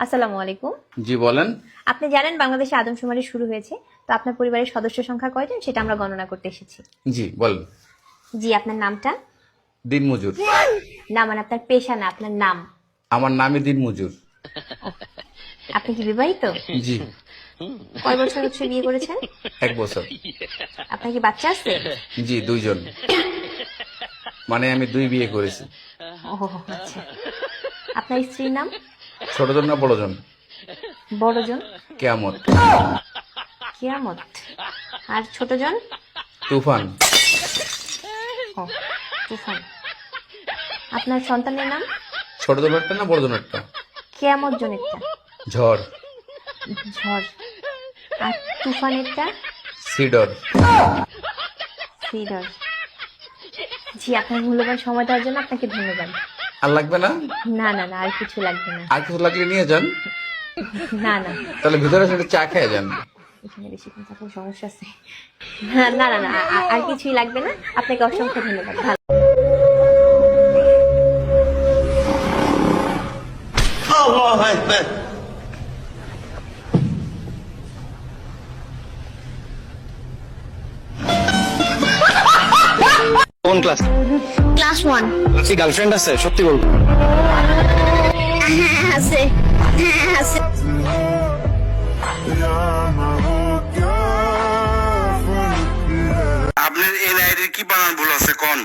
আসসালামু আলাইকুম। জি বলেন। আপনি জানেন বাংলাদেশে আদমশুমারি শুরু হয়েছে, তো আপনার পরিবারের সদস্য সংখ্যা কয়জন সেটা আমরা গণনা করতে এসেছি। জি বলেন। জি, আপনার নামটা? দিনমজুর। না মানে আপনার পেশা না, আপনার নাম। আমার নামই দিনমজুর। আপনি কি বিবাহিত? জি। কয় বছর হচ্ছে বিয়ে করেছেন? 1 বছর। আপনার কি বাচ্চা আছে? জি 2 জন। মানে আমি 2 বিয়ে করেছি। ও আচ্ছা। আপনার স্ত্রীর নাম? ছোটজন না বড়জন? বড়জন? কেয়ামত। কিয়ামত। আর ছোটজন? তুফান। ও তুফান। আপনার সন্তানের নাম? ছোটজন একটা না বড়জন একটা? কিয়ামত জনেরটা? ঝড়। ঝড়। আর তুফানেরটা? সিডর। সিডর। জি, আপনার মূল্যবান সময় দেওয়ার জন্য আপনাকে ধন্যবাদ। আর লাগবে না? না না না, আর কিছু লাগবে না। আর কিছু লাগলে নিয়ে যান। না না, তাহলে ভিতরে এসে চা খেয়ে যান। এখানে বেশি থাকার সমস্যা আছে। না না না, আর কিছুই লাগবে না। আপনাকে অসংখ্য ধন্যবাদ। ভালো। আল্লাহু আকবার। কোন ক্লাস? ক্লাস 1। কি গার্লফ্রেন্ড আছে? সত্যি বল। আছে। আছে। আপনার এনআইডির কি বানান ভুল আছে কোন?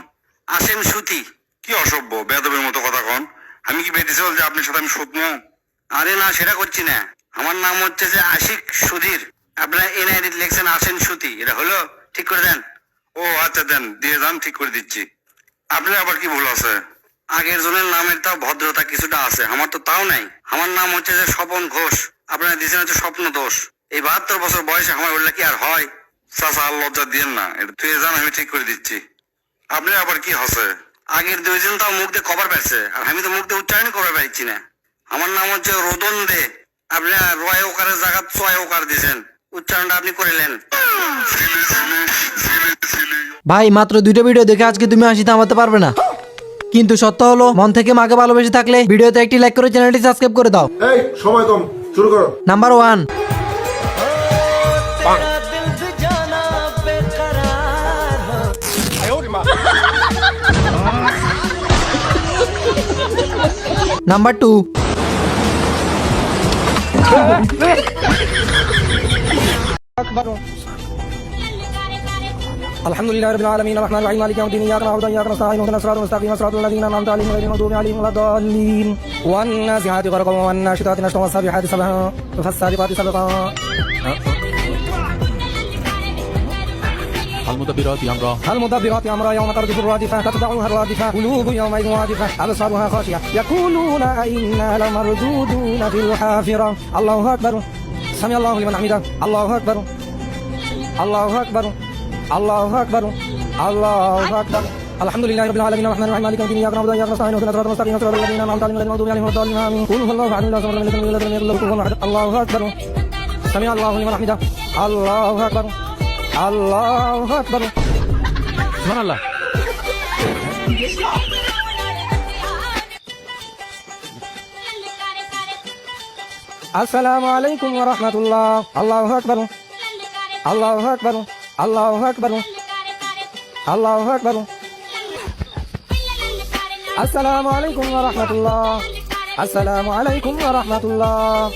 আসেন সুতি কি অসভ্য বেদবের মতো কথা কোন? আমি কি বেদিছে বল যে আপনার সাথে আমি শুকনো? আরে না, সেটা করছি না। আমার নাম হচ্ছে যে আশিক সুধীর। আপনার এনআইডি লিখছেন আসেন সুতি, এটা হলো? ঠিক করে দেন। ও আচ্ছা দেন, দিয়ে যান, ঠিক করে দিচ্ছি। আপনার আবার কি ভুল আছে? আগের জনের নামের তাও ভদ্রতা কিছুটা আছে, আমার তো তাও নাই। আমার নাম হচ্ছে যে স্বপন ঘোষ, আপনারা দিয়েছেন হচ্ছে স্বপ্ন দোষ। এই 72 বছর বয়সে আমার বললে কি আর হয়? চাচা আর লজ্জা দিয়েন না, এটা তুই জান, আমি ঠিক করে দিচ্ছি। আপনি আবার কি হসে? আগের 2 জন তাও মুখ দিয়ে কভার পাইছে, আর আমি তো মুখ দিয়ে উচ্চারণ করতে পারছি না। আমার নাম হচ্ছে রোদন দে, আপনি রয় ওকারের জায়গা ছয় ওকার দিয়েছেন, উচ্চারণটা আপনি করিলেন। ভাই মাত্র 2টা ভিডিও দেখে আজকে তুমি হাসি থামাতে পারবে না, কিন্তু সত্য হলো মন থেকে মাকে ভালোবেসে থাকলে ভিডিওতে একটি লাইক করে চ্যানেলটি সাবস্ক্রাইব করে দাও। এই সময় কম, শুরু করো। নাম্বার 1। নাম্বার 2। الحمد لله رب العالمين الرحمن الرحيم مالك يوم الدين اياك نعبد واياك نستعين اهدنا الصراط المستقيم صراط الذين انعمت عليهم غير المغضوب عليهم ولا الضالين والنازعات غرقا والناشطات نشطا والسابحات سبحا فالسابقات سبقا المدبرات امرا يوم ترجف الرادفه تتبعها الرادفه قلوب يومئذ واجفه ابصارها خاشعه يقولون أئنا لمردودون في الحافره الله اكبر سمع الله لمن حمده الله اكبر الله اكبر الله اكبر الله اكبر الحمد لله رب العالمين الرحمن الرحيم مالك يوم الدين اياك نعبد واياك نستعين اهدنا الصراط المستقيم صراط الذين انعمت عليهم غير المغضوب عليهم ولا الضالين امين قل هو الله احد الله الصمد لم يلد ولم يولد ولم يكن له كفوا احد الله اكبر سمع الله لمن حمده الله اكبر الله اكبر سبحان الله السلام عليكم ورحمة الله الله أكبر الله أكبر الله أكبر الله أكبر السلام عليكم ورحمة الله السلام عليكم ورحمة الله